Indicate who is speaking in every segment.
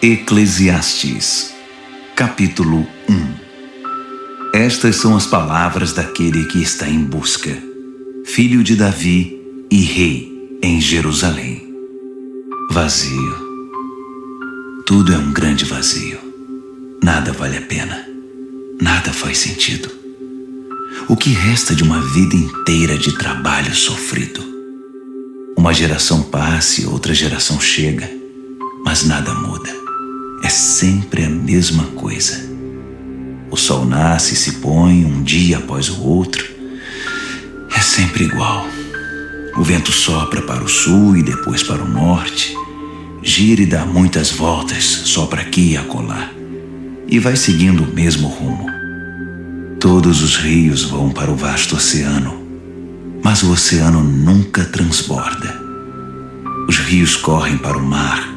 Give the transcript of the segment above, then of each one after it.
Speaker 1: Eclesiastes, capítulo 1. Estas são as palavras daquele que está em busca, filho de Davi e rei em Jerusalém. Vazio. Tudo é um grande vazio. Nada vale a pena. Nada faz sentido. O que resta de uma vida inteira de trabalho sofrido? Uma geração passa e outra geração chega, mas nada muda. É sempre a mesma coisa. O sol nasce e se põe um dia após o outro. É sempre igual. O vento sopra para o sul e depois para o norte. Gira e dá muitas voltas, sopra aqui e acolá. E vai seguindo o mesmo rumo. Todos os rios vão para o vasto oceano, mas o oceano nunca transborda. Os rios correm para o mar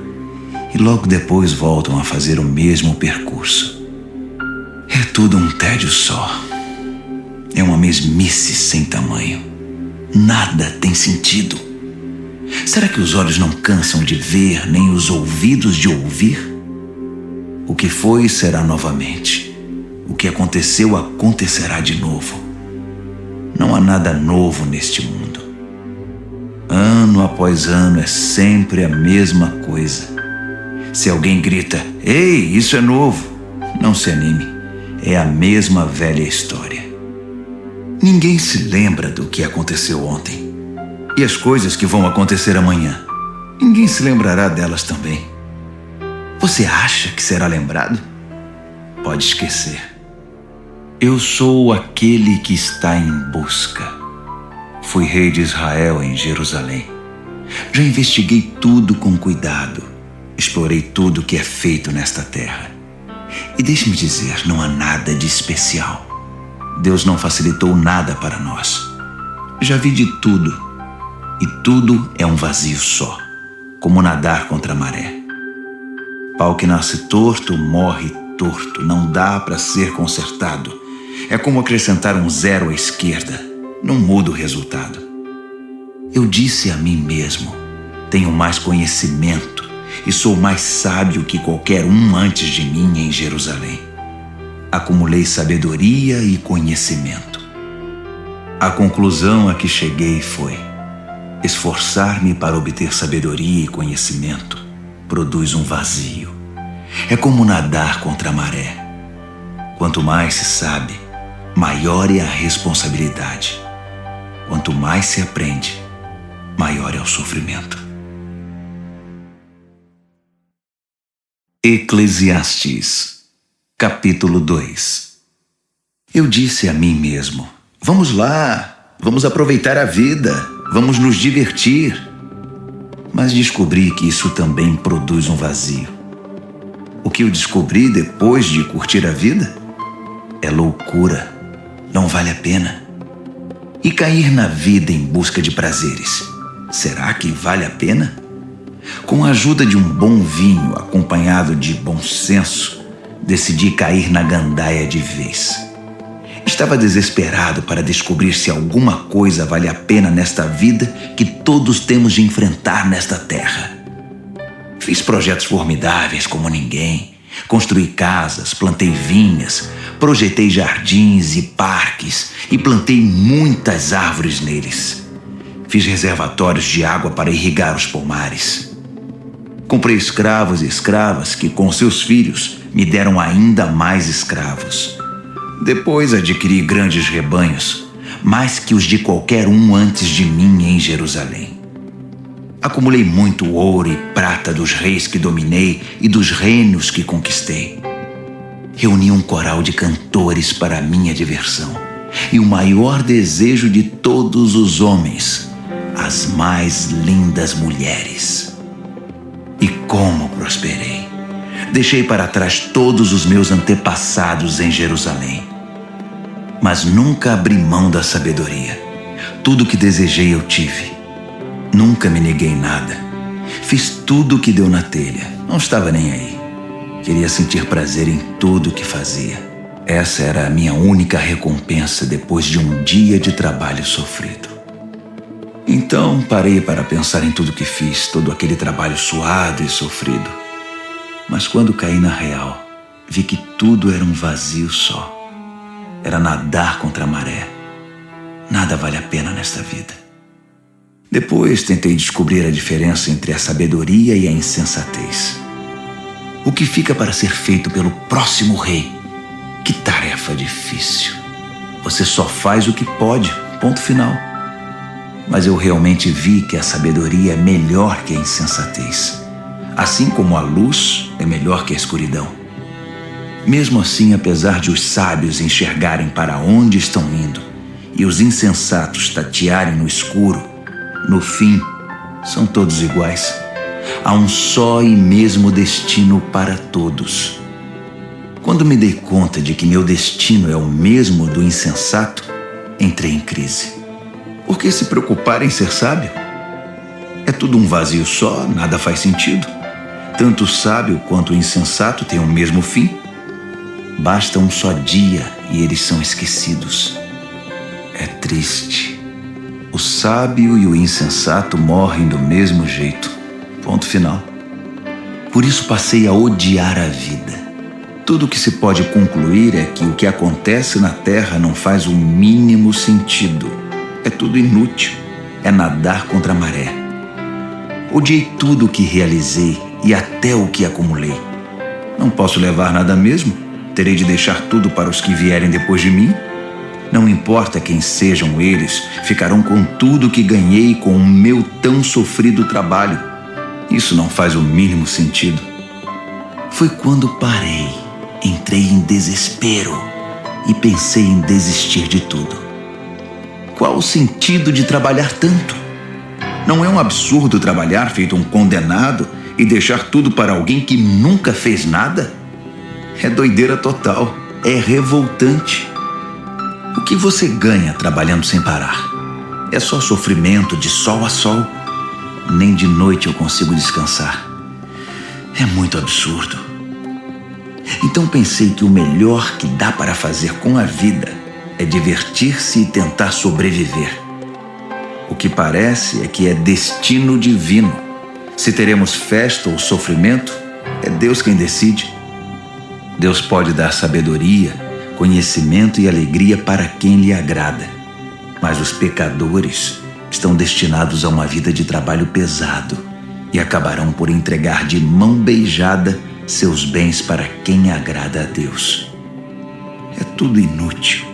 Speaker 1: e logo depois voltam a fazer o mesmo percurso. É tudo um tédio só. É uma mesmice sem tamanho. Nada tem sentido. Será que os olhos não cansam de ver, nem os ouvidos de ouvir? O que foi será novamente. O que aconteceu acontecerá de novo. Não há nada novo neste mundo. Ano após ano é sempre a mesma coisa. Se alguém grita, "Ei, isso é novo!", não se anime, é a mesma velha história. Ninguém se lembra do que aconteceu ontem. E as coisas que vão acontecer amanhã, ninguém se lembrará delas também. Você acha que será lembrado? Pode esquecer. Eu sou aquele que está em busca. Fui rei de Israel em Jerusalém. Já investiguei tudo com cuidado. Explorei tudo que é feito nesta terra. E deixe-me dizer, não há nada de especial. Deus não facilitou nada para nós. Já vi de tudo. E tudo é um vazio só, como nadar contra a maré. Pau que nasce torto, morre torto. Não dá para ser consertado. É como acrescentar um zero à esquerda. Não muda o resultado. Eu disse a mim mesmo, tenho mais conhecimento e sou mais sábio que qualquer um antes de mim em Jerusalém. Acumulei sabedoria e conhecimento. A conclusão a que cheguei foi: esforçar-me para obter sabedoria e conhecimento produz um vazio. É como nadar contra a maré. Quanto mais se sabe, maior é a responsabilidade. Quanto mais se aprende, maior é o sofrimento. Eclesiastes, capítulo 2. Eu disse a mim mesmo, vamos lá, vamos aproveitar a vida, vamos nos divertir. Mas descobri que isso também produz um vazio. O que eu descobri depois de curtir a vida é loucura, não vale a pena. E cair na vida em busca de prazeres, será que vale a pena? Com a ajuda de um bom vinho acompanhado de bom senso, decidi cair na gandaia de vez. Estava desesperado para descobrir se alguma coisa vale a pena nesta vida que todos temos de enfrentar nesta terra. Fiz projetos formidáveis como ninguém. Construí casas, plantei vinhas, projetei jardins e parques e plantei muitas árvores neles. Fiz reservatórios de água para irrigar os pomares. Comprei escravos e escravas que, com seus filhos, me deram ainda mais escravos. Depois adquiri grandes rebanhos, mais que os de qualquer um antes de mim em Jerusalém. Acumulei muito ouro e prata dos reis que dominei e dos reinos que conquistei. Reuni um coral de cantores para minha diversão e o maior desejo de todos os homens, as mais lindas mulheres. E como prosperei! Deixei para trás todos os meus antepassados em Jerusalém. Mas nunca abri mão da sabedoria. Tudo o que desejei eu tive. Nunca me neguei nada. Fiz tudo o que deu na telha. Não estava nem aí. Queria sentir prazer em tudo o que fazia. Essa era a minha única recompensa depois de um dia de trabalho sofrido. Então parei para pensar em tudo que fiz, todo aquele trabalho suado e sofrido. Mas quando caí na real, vi que tudo era um vazio só. Era nadar contra a maré. Nada vale a pena nesta vida. Depois tentei descobrir a diferença entre a sabedoria e a insensatez. O que fica para ser feito pelo próximo rei? Que tarefa difícil. Você só faz o que pode, ponto final. Mas eu realmente vi que a sabedoria é melhor que a insensatez. Assim como a luz é melhor que a escuridão. Mesmo assim, apesar de os sábios enxergarem para onde estão indo e os insensatos tatearem no escuro, no fim, são todos iguais. Há um só e mesmo destino para todos. Quando me dei conta de que meu destino é o mesmo do insensato, entrei em crise. Por que se preocupar em ser sábio? É tudo um vazio só, nada faz sentido. Tanto o sábio quanto o insensato têm o mesmo fim. Basta um só dia e eles são esquecidos. É triste. O sábio e o insensato morrem do mesmo jeito. Ponto final. Por isso passei a odiar a vida. Tudo o que se pode concluir é que o que acontece na Terra não faz o mínimo sentido. É tudo inútil. É nadar contra a maré. Odiei tudo o que realizei e até o que acumulei. Não posso levar nada mesmo. Terei de deixar tudo para os que vierem depois de mim. Não importa quem sejam eles, ficarão com tudo que ganhei com o meu tão sofrido trabalho. Isso não faz o mínimo sentido. Foi quando parei, entrei em desespero e pensei em desistir de tudo. Qual o sentido de trabalhar tanto? Não é um absurdo trabalhar feito um condenado e deixar tudo para alguém que nunca fez nada? É doideira total, é revoltante. O que você ganha trabalhando sem parar? É só sofrimento de sol a sol. Nem de noite eu consigo descansar. É muito absurdo. Então pensei que o melhor que dá para fazer com a vida é divertir-se e tentar sobreviver. O que parece é que é destino divino. Se teremos festa ou sofrimento, é Deus quem decide. Deus pode dar sabedoria, conhecimento e alegria para quem lhe agrada. Mas os pecadores estão destinados a uma vida de trabalho pesado e acabarão por entregar de mão beijada seus bens para quem agrada a Deus. É tudo inútil.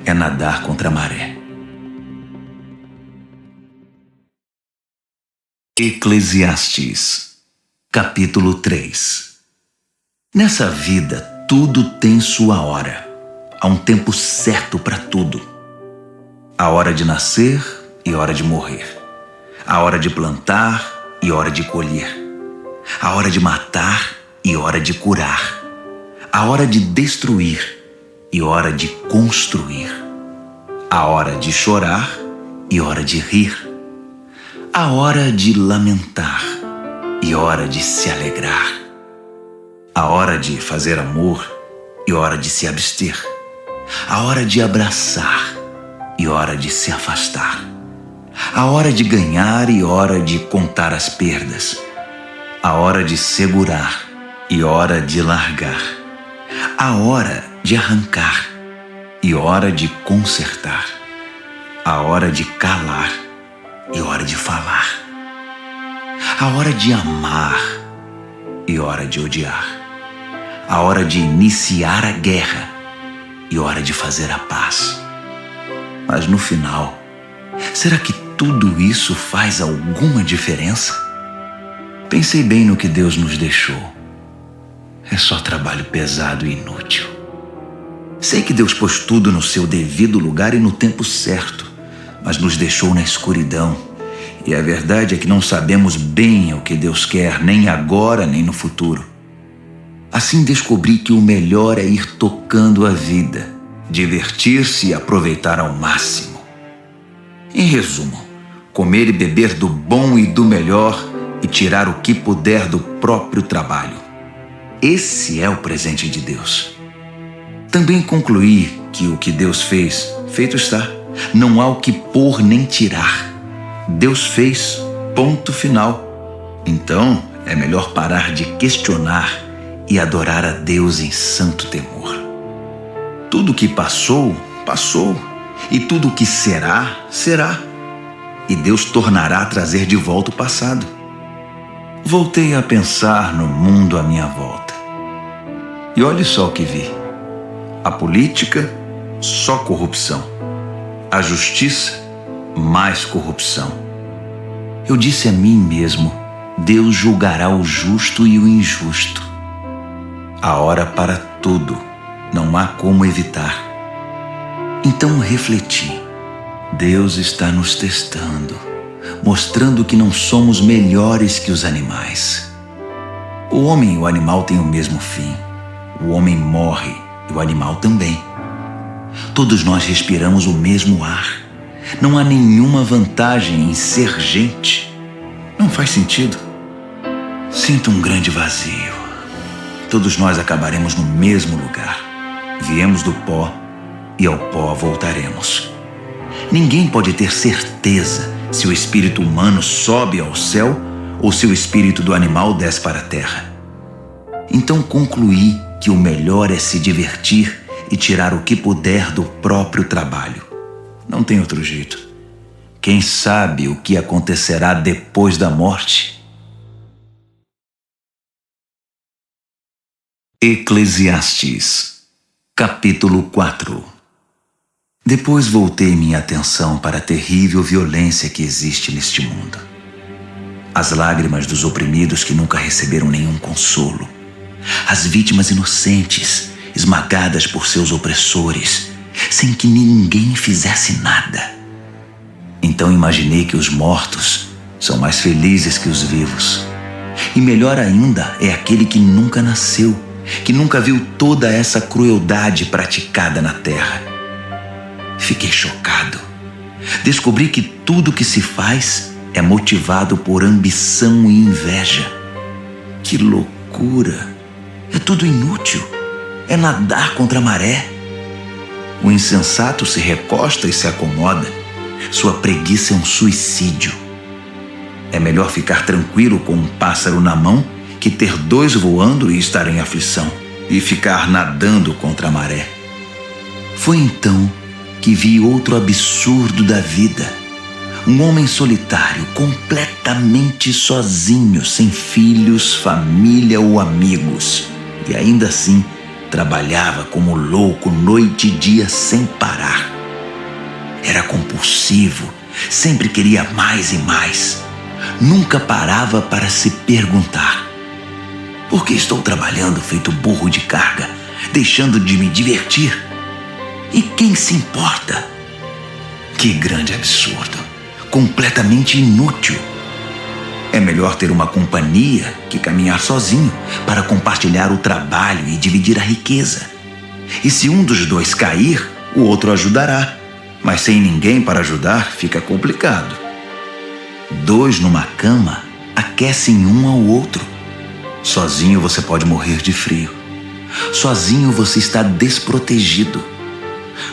Speaker 1: É nadar contra a maré. Eclesiastes, capítulo 3. Nessa vida, tudo tem sua hora. Há um tempo certo para tudo. A hora de nascer e hora de morrer. A hora de plantar e hora de colher. A hora de matar e hora de curar. A hora de destruir e hora de construir. A hora de chorar e hora de rir. A hora de lamentar e hora de se alegrar. A hora de fazer amor e hora de se abster. A hora de abraçar e hora de se afastar. A hora de ganhar e hora de contar as perdas. A hora de segurar e hora de largar. A hora de arrancar e hora de consertar. A hora de calar e hora de falar. A hora de amar e hora de odiar. A hora de iniciar a guerra e hora de fazer a paz. Mas no final, será que tudo isso faz alguma diferença? Pensei bem no que Deus nos deixou. É só trabalho pesado e inútil. Sei que Deus pôs tudo no seu devido lugar e no tempo certo, mas nos deixou na escuridão. E a verdade é que não sabemos bem o que Deus quer, nem agora, nem no futuro. Assim descobri que o melhor é ir tocando a vida, divertir-se e aproveitar ao máximo. Em resumo, comer e beber do bom e do melhor e tirar o que puder do próprio trabalho. Esse é o presente de Deus. Também concluí que o que Deus fez, feito está. Não há o que pôr nem tirar. Deus fez, ponto final. Então, é melhor parar de questionar e adorar a Deus em santo temor. Tudo o que passou, passou, e tudo o que será, será. E Deus tornará a trazer de volta o passado. Voltei a pensar no mundo à minha volta. E olhe só o que vi. A política, só corrupção. A justiça, mais corrupção. Eu disse a mim mesmo: Deus julgará o justo e o injusto. A hora para tudo, não há como evitar. Então refleti: Deus está nos testando, mostrando que não somos melhores que os animais. O homem e o animal têm o mesmo fim. O homem morre e o animal também. Todos nós respiramos o mesmo ar. Não há nenhuma vantagem em ser gente. Não faz sentido. Sinto um grande vazio. Todos nós acabaremos no mesmo lugar. Viemos do pó e ao pó voltaremos. Ninguém pode ter certeza se o espírito humano sobe ao céu ou se o espírito do animal desce para a terra. Então concluí que o melhor é se divertir e tirar o que puder do próprio trabalho. Não tem outro jeito. Quem sabe o que acontecerá depois da morte? Eclesiastes, capítulo 4. Depois voltei minha atenção para a terrível violência que existe neste mundo. As lágrimas dos oprimidos que nunca receberam nenhum consolo. As vítimas inocentes, esmagadas por seus opressores, sem que ninguém fizesse nada. Então imaginei que os mortos são mais felizes que os vivos. E melhor ainda é aquele que nunca nasceu, que nunca viu toda essa crueldade praticada na terra. Fiquei chocado. Descobri que tudo que se faz é motivado por ambição e inveja. Que loucura! É tudo inútil. É nadar contra a maré. O insensato se recosta e se acomoda. Sua preguiça é um suicídio. É melhor ficar tranquilo com um pássaro na mão que ter dois voando e estar em aflição e ficar nadando contra a maré. Foi então que vi outro absurdo da vida. Um homem solitário, completamente sozinho, sem filhos, família ou amigos. E ainda assim, trabalhava como louco noite e dia sem parar. Era compulsivo, sempre queria mais e mais. Nunca parava para se perguntar: por que estou trabalhando feito burro de carga, deixando de me divertir? E quem se importa? Que grande absurdo, completamente inútil. É melhor ter uma companhia que caminhar sozinho para compartilhar o trabalho e dividir a riqueza. E se um dos dois cair, o outro ajudará. Mas sem ninguém para ajudar, fica complicado. Dois numa cama aquecem um ao outro. Sozinho você pode morrer de frio. Sozinho você está desprotegido.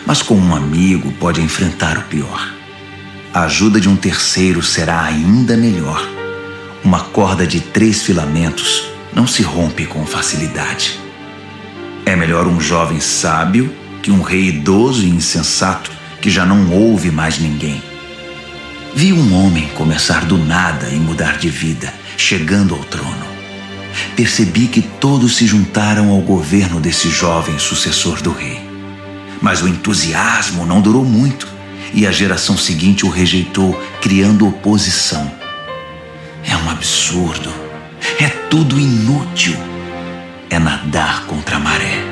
Speaker 1: Mas com um amigo pode enfrentar o pior. A ajuda de um terceiro será ainda melhor. Uma corda de 3 filamentos não se rompe com facilidade. É melhor um jovem sábio que um rei idoso e insensato que já não ouve mais ninguém. Vi um homem começar do nada e mudar de vida, chegando ao trono. Percebi que todos se juntaram ao governo desse jovem sucessor do rei. Mas o entusiasmo não durou muito e a geração seguinte o rejeitou, criando oposição. É um absurdo. É tudo inútil. É nadar contra a maré.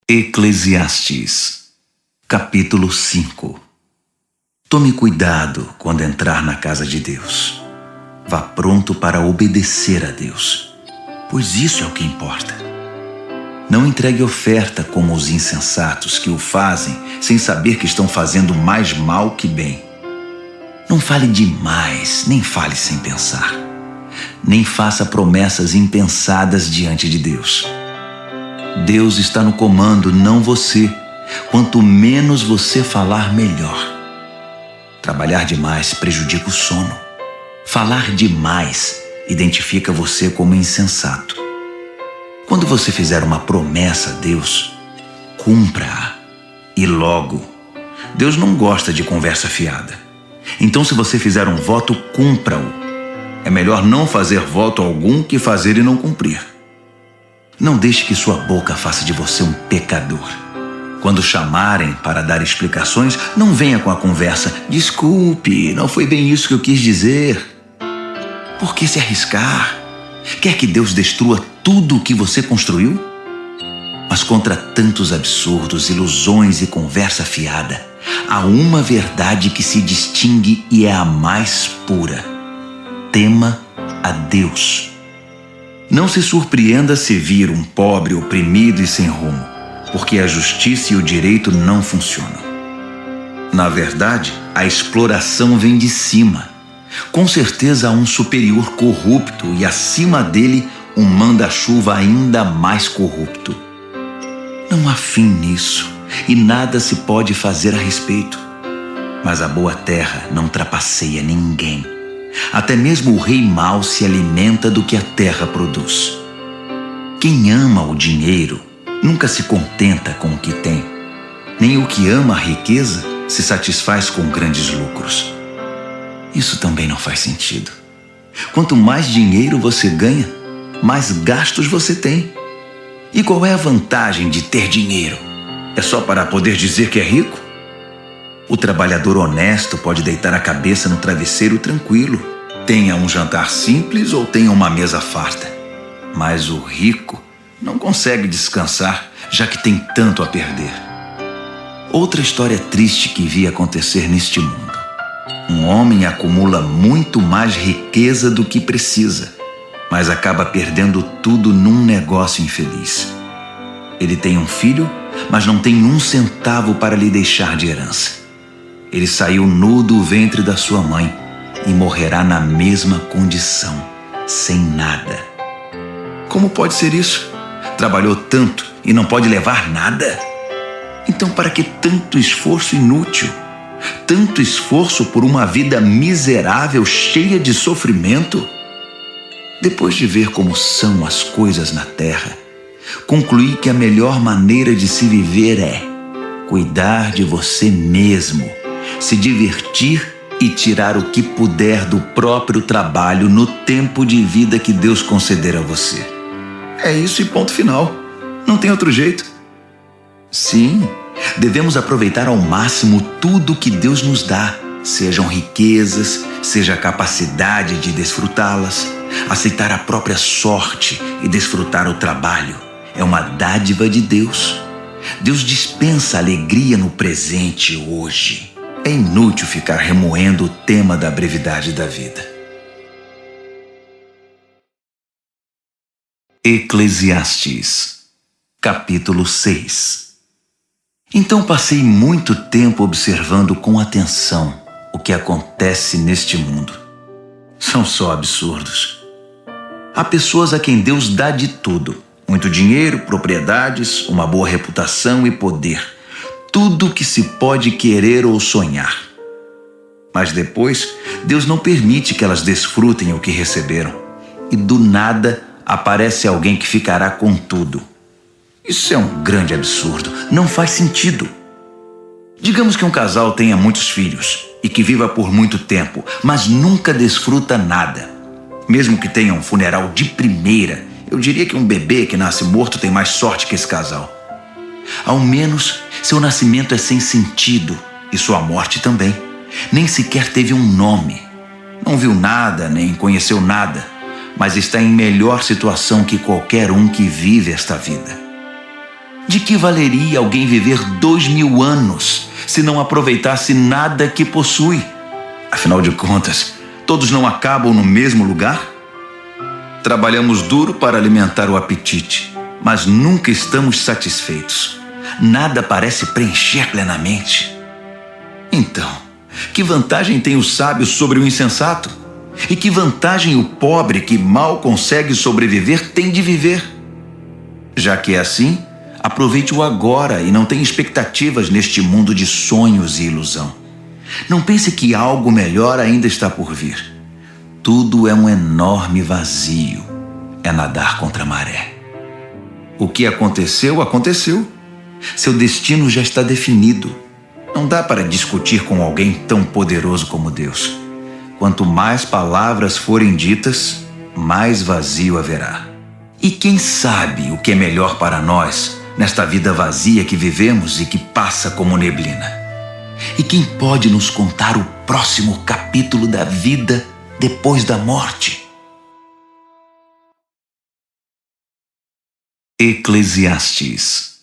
Speaker 1: Eclesiastes, capítulo 5. Tome cuidado quando entrar na casa de Deus. Vá pronto para obedecer a Deus, pois isso é o que importa. Não entregue oferta como os insensatos que o fazem sem saber que estão fazendo mais mal que bem. Não fale demais, nem fale sem pensar. Nem faça promessas impensadas diante de Deus. Deus está no comando, não você. Quanto menos você falar, melhor. Trabalhar demais prejudica o sono. Falar demais identifica você como insensato. Quando você fizer uma promessa a Deus, cumpra-a e logo. Deus não gosta de conversa fiada. Então, se você fizer um voto, cumpra-o. É melhor não fazer voto algum que fazer e não cumprir. Não deixe que sua boca faça de você um pecador. Quando chamarem para dar explicações, não venha com a conversa: desculpe, não foi bem isso que eu quis dizer. Por que se arriscar? Quer que Deus destrua tudo o que você construiu? Mas contra tantos absurdos, ilusões e conversa fiada, há uma verdade que se distingue e é a mais pura: tema a Deus. Não se surpreenda se vir um pobre oprimido e sem rumo, porque a justiça e o direito não funcionam. Na verdade, a exploração vem de cima. Com certeza há um superior corrupto e acima dele um manda-chuva ainda mais corrupto. Não há fim nisso e nada se pode fazer a respeito. Mas a boa terra não trapaceia ninguém. Até mesmo o rei mau se alimenta do que a terra produz. Quem ama o dinheiro nunca se contenta com o que tem. Nem o que ama a riqueza se satisfaz com grandes lucros. Isso também não faz sentido. Quanto mais dinheiro você ganha, mais gastos você tem. E qual é a vantagem de ter dinheiro? É só para poder dizer que é rico? O trabalhador honesto pode deitar a cabeça no travesseiro tranquilo, tenha um jantar simples ou tenha uma mesa farta. Mas o rico não consegue descansar, já que tem tanto a perder. Outra história triste que vi acontecer neste mundo. Um homem acumula muito mais riqueza do que precisa, mas acaba perdendo tudo num negócio infeliz. Ele tem um filho, mas não tem um centavo para lhe deixar de herança. Ele saiu nu do ventre da sua mãe e morrerá na mesma condição, sem nada. Como pode ser isso? Trabalhou tanto e não pode levar nada? Então, para que tanto esforço inútil? Tanto esforço por uma vida miserável, cheia de sofrimento? Depois de ver como são as coisas na terra, concluí que a melhor maneira de se viver é cuidar de você mesmo, se divertir e tirar o que puder do próprio trabalho no tempo de vida que Deus conceder a você. É isso e ponto final. Não tem outro jeito. Sim, devemos aproveitar ao máximo tudo que Deus nos dá, sejam riquezas, seja a capacidade de desfrutá-las. Aceitar a própria sorte e desfrutar o trabalho é uma dádiva de Deus. Deus dispensa alegria no presente hoje. É inútil ficar remoendo o tema da brevidade da vida. Eclesiastes, capítulo 6. Então passei muito tempo observando com atenção o que acontece neste mundo. São só absurdos. Há pessoas a quem Deus dá de tudo: muito dinheiro, propriedades, uma boa reputação e poder. Tudo que se pode querer ou sonhar. Mas depois, Deus não permite que elas desfrutem o que receberam. E do nada aparece alguém que ficará com tudo. Isso é um grande absurdo. Não faz sentido. Digamos que um casal tenha muitos filhos e que viva por muito tempo, mas nunca desfruta nada. Mesmo que tenha um funeral de primeira, eu diria que um bebê que nasce morto tem mais sorte que esse casal. Ao menos, seu nascimento é sem sentido e sua morte também. Nem sequer teve um nome. Não viu nada, nem conheceu nada, mas está em melhor situação que qualquer um que vive esta vida. De que valeria alguém viver 2000 anos se não aproveitasse nada que possui? Afinal de contas, todos não acabam no mesmo lugar? Trabalhamos duro para alimentar o apetite, mas nunca estamos satisfeitos. Nada parece preencher plenamente. Então, que vantagem tem o sábio sobre o insensato? E que vantagem o pobre que mal consegue sobreviver tem de viver? Já que é assim, aproveite o agora e não tenha expectativas neste mundo de sonhos e ilusão. Não pense que algo melhor ainda está por vir. tudo é um enorme vazio, é nadar contra a maré. O que aconteceu, aconteceu. Seu destino já está definido. Não dá para discutir com alguém tão poderoso como Deus. Quanto mais palavras forem ditas, mais vazio haverá. E quem sabe o que é melhor para nós nesta vida vazia que vivemos e que passa como neblina? E quem pode nos contar o próximo capítulo da vida depois da morte? Eclesiastes,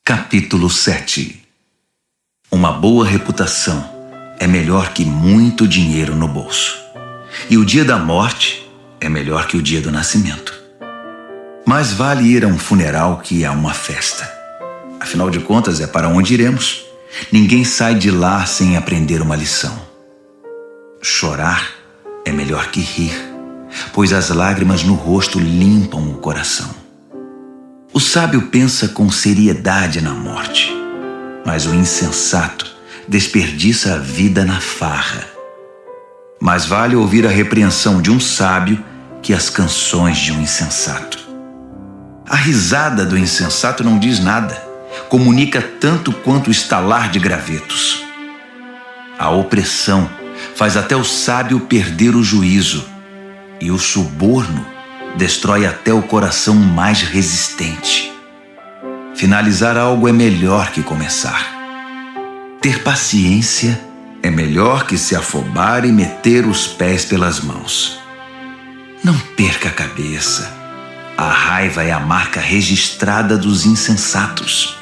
Speaker 1: capítulo 7. Uma boa reputação é melhor que muito dinheiro no bolso. E o dia da morte é melhor que o dia do nascimento. Mais vale ir a um funeral que a uma festa. Afinal de contas, é para onde iremos. Ninguém sai de lá sem aprender uma lição. Chorar é melhor que rir, pois as lágrimas no rosto limpam o coração. O sábio pensa com seriedade na morte, mas o insensato desperdiça a vida na farra. Mais vale ouvir a repreensão de um sábio que as canções de um insensato. A risada do insensato não diz nada, comunica tanto quanto o estalar de gravetos. A opressão faz até o sábio perder o juízo, e o suborno destrói até o coração mais resistente. Finalizar algo é melhor que começar. Ter paciência é melhor que se afobar e meter os pés pelas mãos. Não perca a cabeça. A raiva é a marca registrada dos insensatos.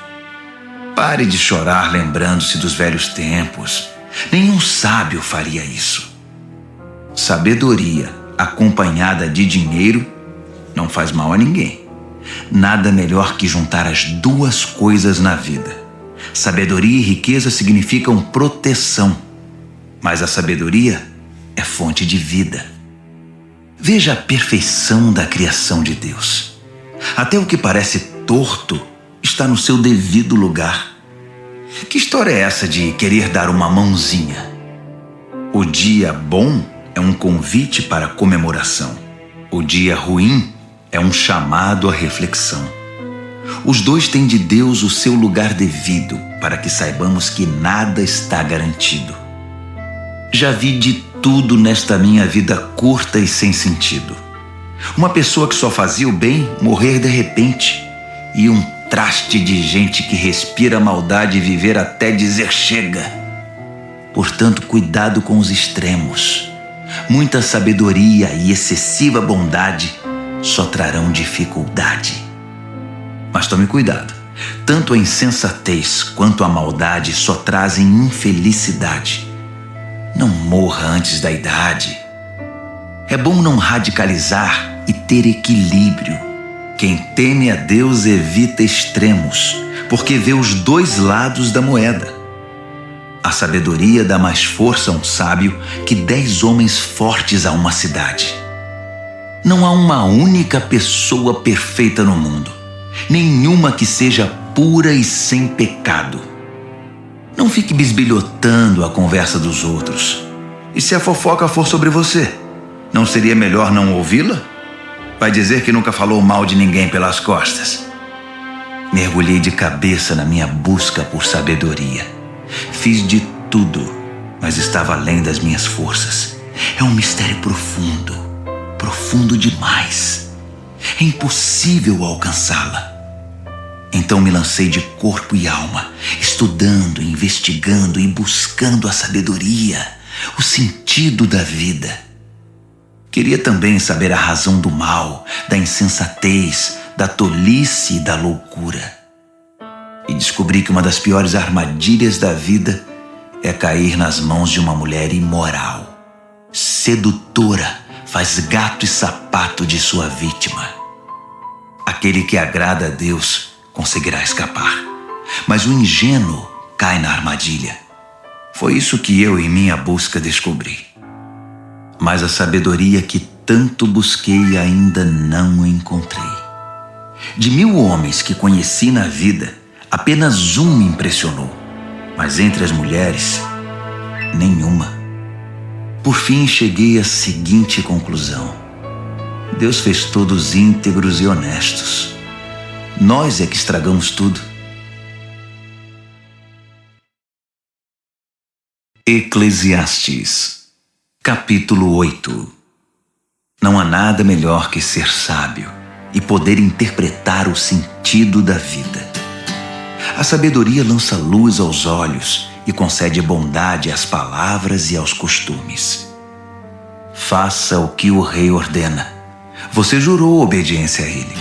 Speaker 1: Pare de chorar lembrando-se dos velhos tempos. Nenhum sábio faria isso. Sabedoria acompanhada de dinheiro não faz mal a ninguém. Nada melhor que juntar as duas coisas na vida. Sabedoria e riqueza significam proteção, mas a sabedoria é fonte de vida. Veja a perfeição da criação de Deus. Até o que parece torto está no seu devido lugar. Que história é essa de querer dar uma mãozinha? O dia bom é um convite para comemoração. O dia ruim é um chamado à reflexão. Os dois têm de Deus o seu lugar devido, para que saibamos que nada está garantido. Já vi de tudo nesta minha vida curta e sem sentido. Uma pessoa que só fazia o bem morrer de repente, e um traste de gente que respira maldade e viver até dizer chega. Portanto, cuidado com os extremos. Muita sabedoria e excessiva bondade só trarão dificuldade. Mas tome cuidado. Tanto a insensatez quanto a maldade só trazem infelicidade. Não morra antes da idade. É bom não radicalizar e ter equilíbrio. Quem teme a Deus evita extremos, porque vê os dois lados da moeda. A sabedoria dá mais força a um sábio que 10 homens fortes a uma cidade. Não há uma única pessoa perfeita no mundo, nenhuma que seja pura e sem pecado. Não fique bisbilhotando a conversa dos outros. E se a fofoca for sobre você, não seria melhor não ouvi-la? Vai dizer que nunca falou mal de ninguém pelas costas. Mergulhei de cabeça na minha busca por sabedoria. Fiz de tudo, mas estava além das minhas forças. É um mistério profundo, profundo demais. É impossível alcançá-la. Então me lancei de corpo e alma, estudando, investigando e buscando a sabedoria, o sentido da vida. Queria também saber a razão do mal, da insensatez, da tolice e da loucura. E descobri que uma das piores armadilhas da vida é cair nas mãos de uma mulher imoral. Sedutora, faz gato e sapato de sua vítima. Aquele que agrada a Deus conseguirá escapar, mas o ingênuo cai na armadilha. Foi isso que eu, em minha busca, descobri. Mas a sabedoria que tanto busquei ainda não encontrei. De 1000 homens que conheci na vida, apenas um me impressionou, mas entre as mulheres, nenhuma. Por fim, cheguei à seguinte conclusão: Deus fez todos íntegros e honestos. Nós é que estragamos tudo. Eclesiastes, capítulo 8. Não há nada melhor que ser sábio e poder interpretar o sentido da vida. A sabedoria lança luz aos olhos e concede bondade às palavras e aos costumes. Faça o que o rei ordena. Você jurou obediência a ele.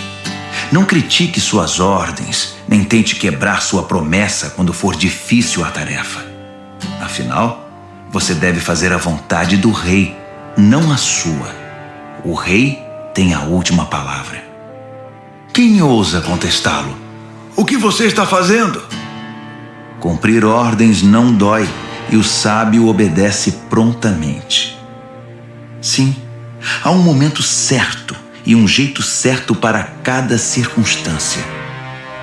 Speaker 1: Não critique suas ordens, nem tente quebrar sua promessa quando for difícil a tarefa. Afinal, você deve fazer a vontade do rei, não a sua. O rei tem a última palavra. Quem ousa contestá-lo? O que você está fazendo? Cumprir ordens não dói e o sábio obedece prontamente. Sim, há um momento certo e um jeito certo para cada circunstância.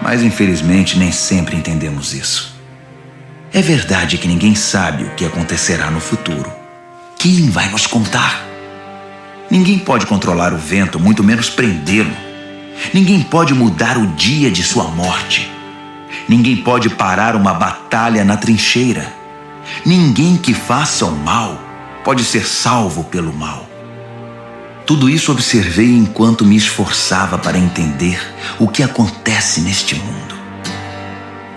Speaker 1: Mas infelizmente nem sempre entendemos isso. É verdade que ninguém sabe o que acontecerá no futuro. Quem vai nos contar? Ninguém pode controlar o vento, muito menos prendê-lo. Ninguém pode mudar o dia de sua morte. Ninguém pode parar uma batalha na trincheira. Ninguém que faça o mal pode ser salvo pelo mal. Tudo isso observei enquanto me esforçava para entender o que acontece neste mundo.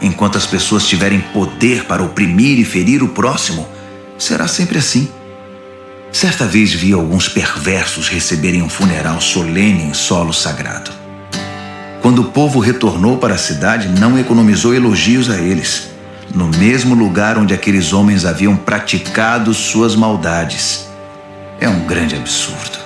Speaker 1: Enquanto as pessoas tiverem poder para oprimir e ferir o próximo, será sempre assim. Certa vez vi alguns perversos receberem um funeral solene em solo sagrado. Quando o povo retornou para a cidade, não economizou elogios a eles, no mesmo lugar onde aqueles homens haviam praticado suas maldades. É um grande absurdo.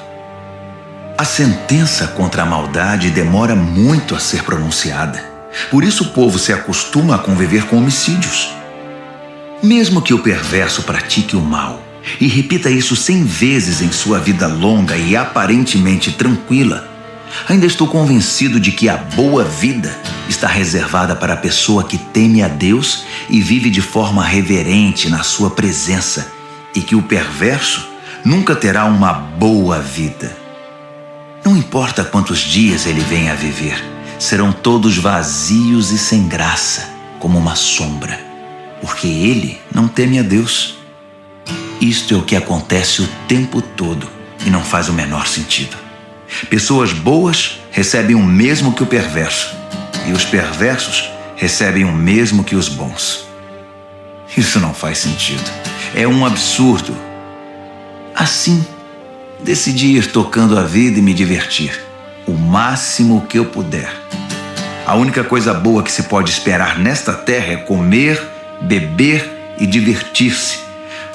Speaker 1: A sentença contra a maldade demora muito a ser pronunciada. Por isso o povo se acostuma a conviver com homicídios. Mesmo que o perverso pratique o mal e repita isso 100 vezes em sua vida longa e aparentemente tranquila, ainda estou convencido de que a boa vida está reservada para a pessoa que teme a Deus e vive de forma reverente na sua presença, e que o perverso nunca terá uma boa vida. Não importa quantos dias ele venha a viver, serão todos vazios e sem graça, como uma sombra, porque ele não teme a Deus. Isto é o que acontece o tempo todo e não faz o menor sentido. Pessoas boas recebem o mesmo que o perverso, e os perversos recebem o mesmo que os bons. Isso não faz sentido. É um absurdo. Assim, decidi ir tocando a vida e me divertir, o máximo que eu puder. A única coisa boa que se pode esperar nesta terra é comer, beber e divertir-se,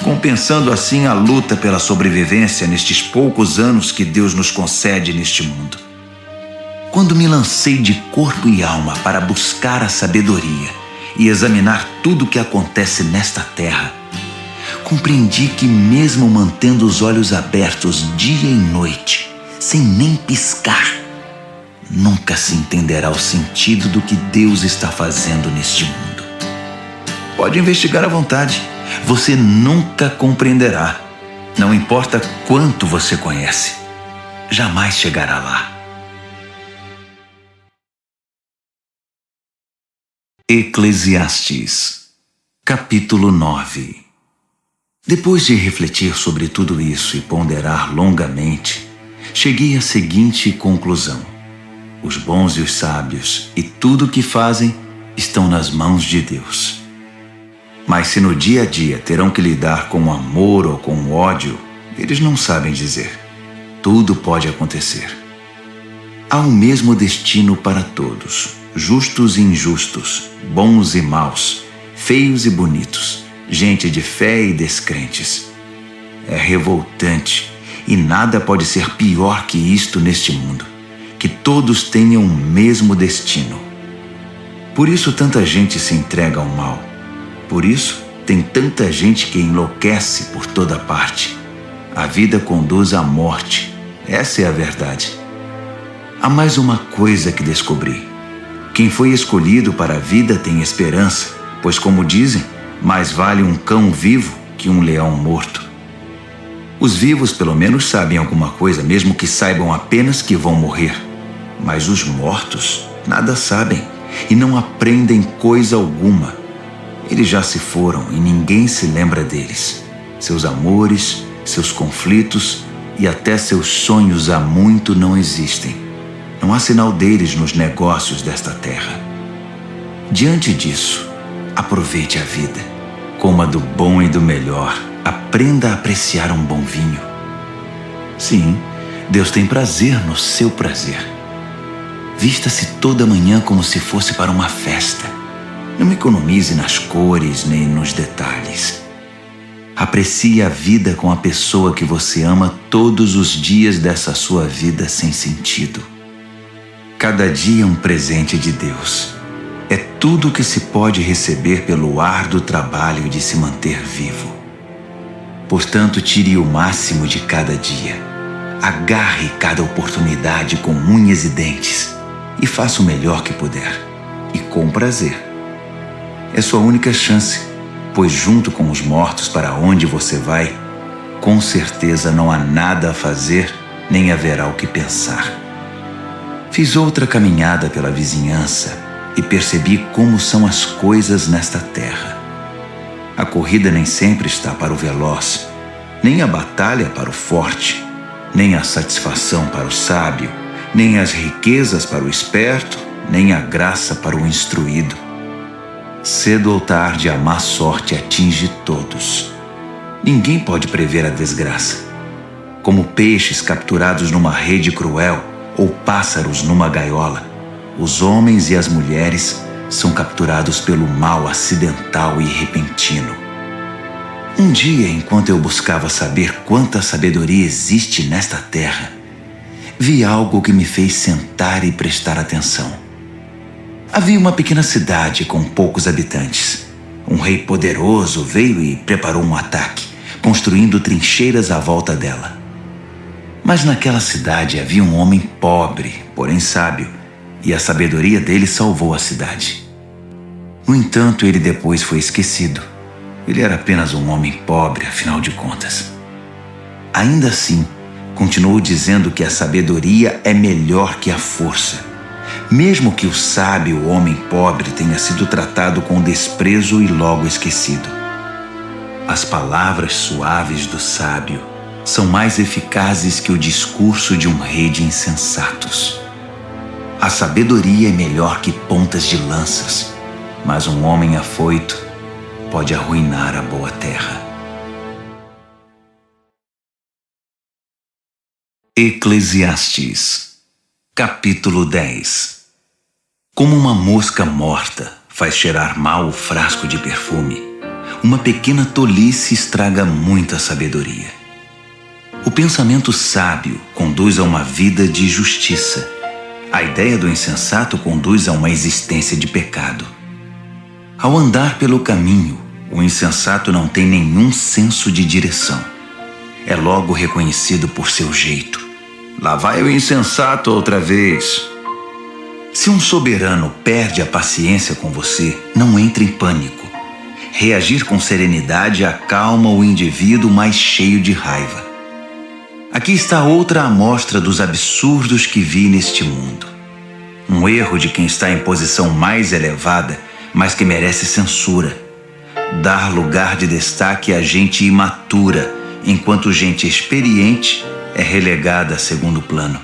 Speaker 1: compensando assim a luta pela sobrevivência nestes poucos anos que Deus nos concede neste mundo. Quando me lancei de corpo e alma para buscar a sabedoria e examinar tudo o que acontece nesta terra, compreendi que mesmo mantendo os olhos abertos dia e noite, sem nem piscar, nunca se entenderá o sentido do que Deus está fazendo neste mundo. Pode investigar à vontade. Você nunca compreenderá. Não importa quanto você conhece, jamais chegará lá. Eclesiastes, capítulo 9. Depois de refletir sobre tudo isso e ponderar longamente, cheguei à seguinte conclusão: os bons e os sábios e tudo o que fazem estão nas mãos de Deus. Mas se no dia a dia terão que lidar com o amor ou com o ódio, eles não sabem dizer. Tudo pode acontecer. Há um mesmo destino para todos, justos e injustos, bons e maus, feios e bonitos, gente de fé e descrentes. É revoltante e nada pode ser pior que isto neste mundo, que todos tenham o mesmo destino. Por isso tanta gente se entrega ao mal. Por isso, tem tanta gente que enlouquece por toda parte. A vida conduz à morte. Essa é a verdade. Há mais uma coisa que descobri. Quem foi escolhido para a vida tem esperança, pois, como dizem, mais vale um cão vivo que um leão morto. Os vivos pelo menos sabem alguma coisa, mesmo que saibam apenas que vão morrer. Mas os mortos nada sabem e não aprendem coisa alguma. Eles já se foram e ninguém se lembra deles. Seus amores, seus conflitos e até seus sonhos há muito não existem. Não há sinal deles nos negócios desta terra. Diante disso, aproveite a vida. Coma do bom e do melhor. Aprenda a apreciar um bom vinho. Sim, Deus tem prazer no seu prazer. Vista-se toda manhã como se fosse para uma festa. Não economize nas cores nem nos detalhes. Aprecie a vida com a pessoa que você ama todos os dias dessa sua vida sem sentido. Cada dia é um presente de Deus. É tudo o que se pode receber pelo árduo trabalho de se manter vivo. Portanto, tire o máximo de cada dia. Agarre cada oportunidade com unhas e dentes e faça o melhor que puder. E com prazer. É sua única chance, pois junto com os mortos para onde você vai, com certeza não há nada a fazer, nem haverá o que pensar. Fiz outra caminhada pela vizinhança e percebi como são as coisas nesta terra. A corrida nem sempre está para o veloz, nem a batalha para o forte, nem a satisfação para o sábio, nem as riquezas para o esperto, nem a graça para o instruído. Cedo ou tarde a má sorte atinge todos. Ninguém pode prever a desgraça. Como peixes capturados numa rede cruel ou pássaros numa gaiola, os homens e as mulheres são capturados pelo mal acidental e repentino. Um dia, enquanto eu buscava saber quanta sabedoria existe nesta terra, vi algo que me fez sentar e prestar atenção. Havia uma pequena cidade com poucos habitantes. Um rei poderoso veio e preparou um ataque, construindo trincheiras à volta dela. Mas naquela cidade havia um homem pobre, porém sábio, e a sabedoria dele salvou a cidade. No entanto, ele depois foi esquecido. Ele era apenas um homem pobre, afinal de contas. Ainda assim, continuou dizendo que a sabedoria é melhor que a força. Mesmo que o sábio homem pobre tenha sido tratado com desprezo e logo esquecido. As palavras suaves do sábio são mais eficazes que o discurso de um rei de insensatos. A sabedoria é melhor que pontas de lanças, mas um homem afoito pode arruinar a boa terra. Eclesiastes, capítulo 10. Como uma mosca morta faz cheirar mal o frasco de perfume, uma pequena tolice estraga muita sabedoria. O pensamento sábio conduz a uma vida de justiça. A ideia do insensato conduz a uma existência de pecado. Ao andar pelo caminho, o insensato não tem nenhum senso de direção. É logo reconhecido por seu jeito. Lá vai o insensato outra vez. Se um soberano perde a paciência com você, não entre em pânico. Reagir com serenidade acalma o indivíduo mais cheio de raiva. Aqui está outra amostra dos absurdos que vi neste mundo. Um erro de quem está em posição mais elevada, mas que merece censura. Dar lugar de destaque a gente imatura, enquanto gente experiente é relegada a segundo plano.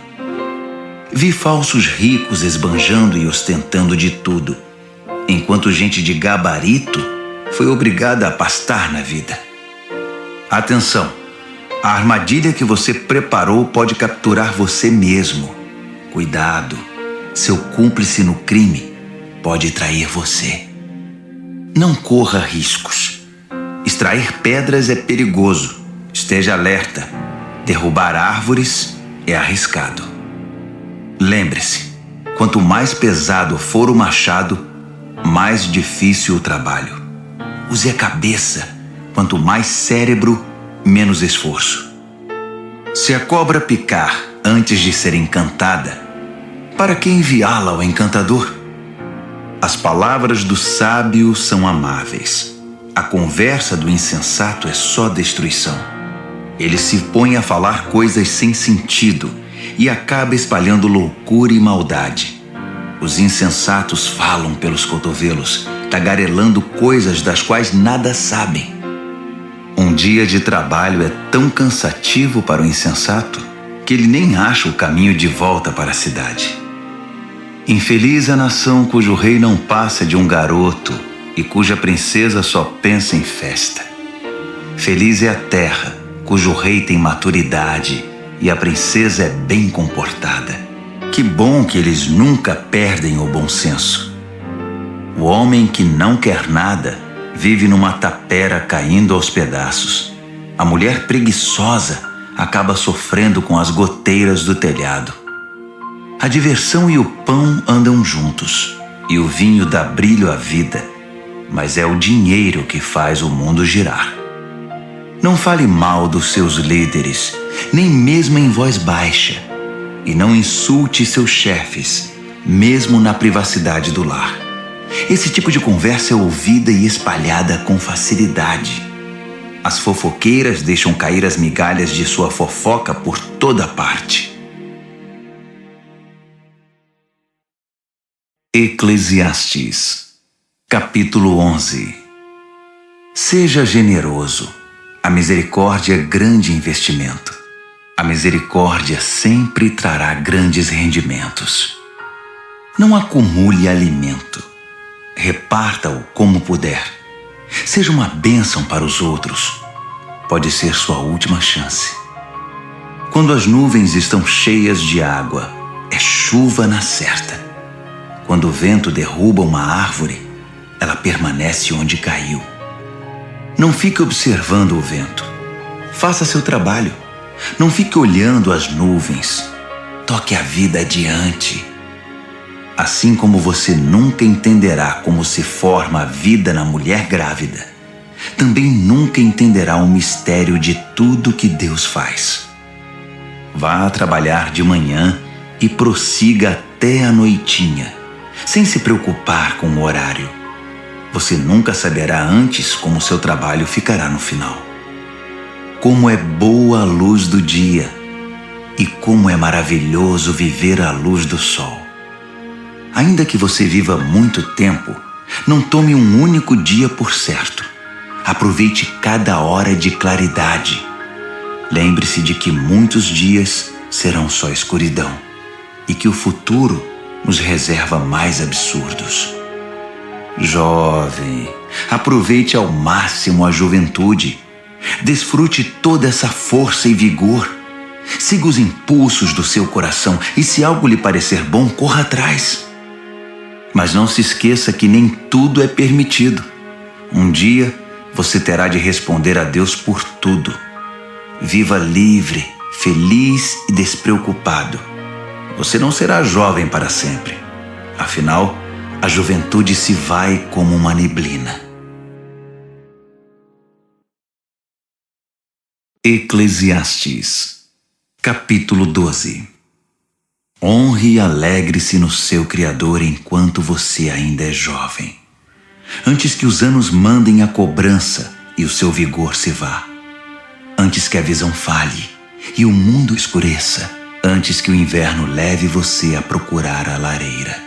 Speaker 1: Vi falsos ricos esbanjando e ostentando de tudo, enquanto gente de gabarito foi obrigada a pastar na vida. Atenção! A armadilha que você preparou pode capturar você mesmo. Cuidado! Seu cúmplice no crime pode trair você. Não corra riscos. Extrair pedras é perigoso. Esteja alerta. Derrubar árvores é arriscado. Lembre-se, quanto mais pesado for o machado, mais difícil o trabalho. Use a cabeça. Quanto mais cérebro, menos esforço. Se a cobra picar antes de ser encantada, para que enviá-la ao encantador? As palavras do sábio são amáveis. A conversa do insensato é só destruição. Ele se põe a falar coisas sem sentido e acaba espalhando loucura e maldade. Os insensatos falam pelos cotovelos, tagarelando coisas das quais nada sabem. Um dia de trabalho é tão cansativo para o insensato que ele nem acha o caminho de volta para a cidade. Infeliz a nação cujo rei não passa de um garoto e cuja princesa só pensa em festa. Feliz é a terra cujo rei tem maturidade e a princesa é bem comportada. Que bom que eles nunca perdem o bom senso. O homem que não quer nada vive numa tapera caindo aos pedaços. A mulher preguiçosa acaba sofrendo com as goteiras do telhado. A diversão e o pão andam juntos, e o vinho dá brilho à vida, mas é o dinheiro que faz o mundo girar. Não fale mal dos seus líderes, nem mesmo em voz baixa, e não insulte seus chefes, mesmo na privacidade do lar. Esse tipo de conversa é ouvida e espalhada com facilidade. As fofoqueiras deixam cair as migalhas de sua fofoca por toda parte. Eclesiastes, capítulo 11. Seja generoso. A misericórdia é grande investimento. A misericórdia sempre trará grandes rendimentos. Não acumule alimento. Reparta-o como puder. Seja uma bênção para os outros. Pode ser sua última chance. Quando as nuvens estão cheias de água, é chuva na certa. Quando o vento derruba uma árvore, ela permanece onde caiu. Não fique observando o vento. Faça seu trabalho. Não fique olhando as nuvens. Toque a vida adiante. Assim como você nunca entenderá como se forma a vida na mulher grávida, também nunca entenderá o mistério de tudo que Deus faz. Vá trabalhar de manhã e prossiga até a noitinha, sem se preocupar com o horário. Você nunca saberá antes como seu trabalho ficará no final. Como é boa a luz do dia e como é maravilhoso viver à luz do sol. Ainda que você viva muito tempo, não tome um único dia por certo. Aproveite cada hora de claridade. Lembre-se de que muitos dias serão só escuridão e que o futuro nos reserva mais absurdos. Jovem, aproveite ao máximo a juventude. Desfrute toda essa força e vigor. Siga os impulsos do seu coração e, se algo lhe parecer bom, corra atrás. Mas não se esqueça que nem tudo é permitido. Um dia você terá de responder a Deus por tudo. Viva livre, feliz e despreocupado. Você não será jovem para sempre. Afinal, a juventude se vai como uma neblina. Eclesiastes, capítulo 12. Honre e alegre-se no seu Criador enquanto você ainda é jovem, antes que os anos mandem a cobrança e o seu vigor se vá, antes que a visão falhe e o mundo escureça, antes que o inverno leve você a procurar a lareira.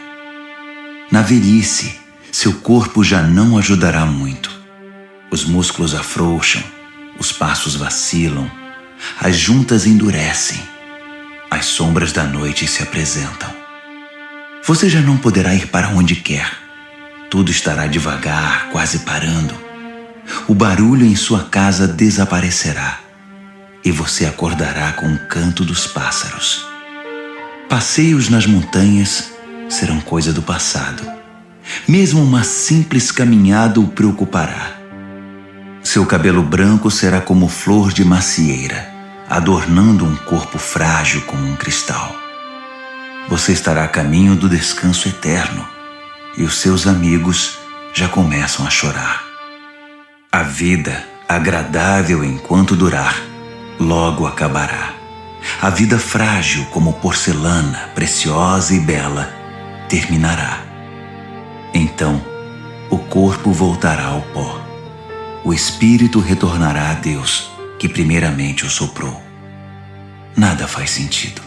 Speaker 1: Na velhice, seu corpo já não ajudará muito. Os músculos afrouxam, os passos vacilam, as juntas endurecem, as sombras da noite se apresentam. Você já não poderá ir para onde quer. Tudo estará devagar, quase parando. O barulho em sua casa desaparecerá e você acordará com o canto dos pássaros. Passeios nas montanhas serão coisa do passado. Mesmo uma simples caminhada o preocupará. Seu cabelo branco será como flor de macieira, adornando um corpo frágil como um cristal. Você estará a caminho do descanso eterno e os seus amigos já começam a chorar. A vida, agradável enquanto durar, logo acabará. A vida frágil como porcelana, preciosa e bela, terminará. Então, o corpo voltará ao pó. O espírito retornará a Deus que primeiramente o soprou. Nada faz sentido.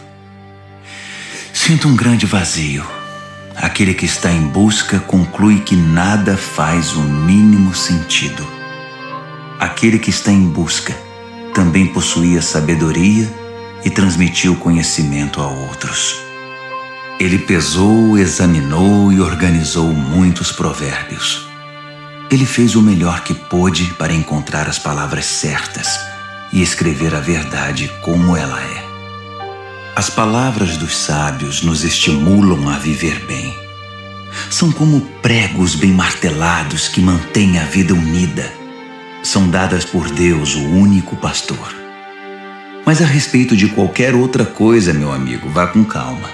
Speaker 1: Sinto um grande vazio. Aquele que está em busca conclui que nada faz o mínimo sentido. Aquele que está em busca também possuía sabedoria e transmitiu conhecimento a outros. Ele pesou, examinou e organizou muitos provérbios. Ele fez o melhor que pôde para encontrar as palavras certas e escrever a verdade como ela é. As palavras dos sábios nos estimulam a viver bem. São como pregos bem martelados que mantêm a vida unida. São dadas por Deus, o único pastor. Mas a respeito de qualquer outra coisa, meu amigo, vá com calma.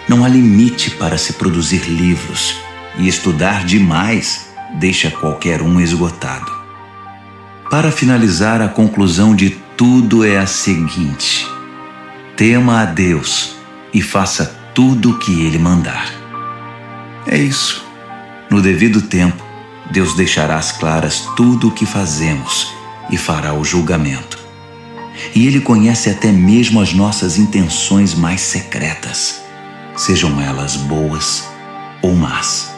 Speaker 1: Não há limite para se produzir livros, e estudar demais deixa qualquer um esgotado. Para finalizar, a conclusão de tudo é a seguinte: tema a Deus e faça tudo o que Ele mandar. É isso. No devido tempo, Deus deixará às claras tudo o que fazemos e fará o julgamento. E Ele conhece até mesmo as nossas intenções mais secretas, sejam elas boas ou más.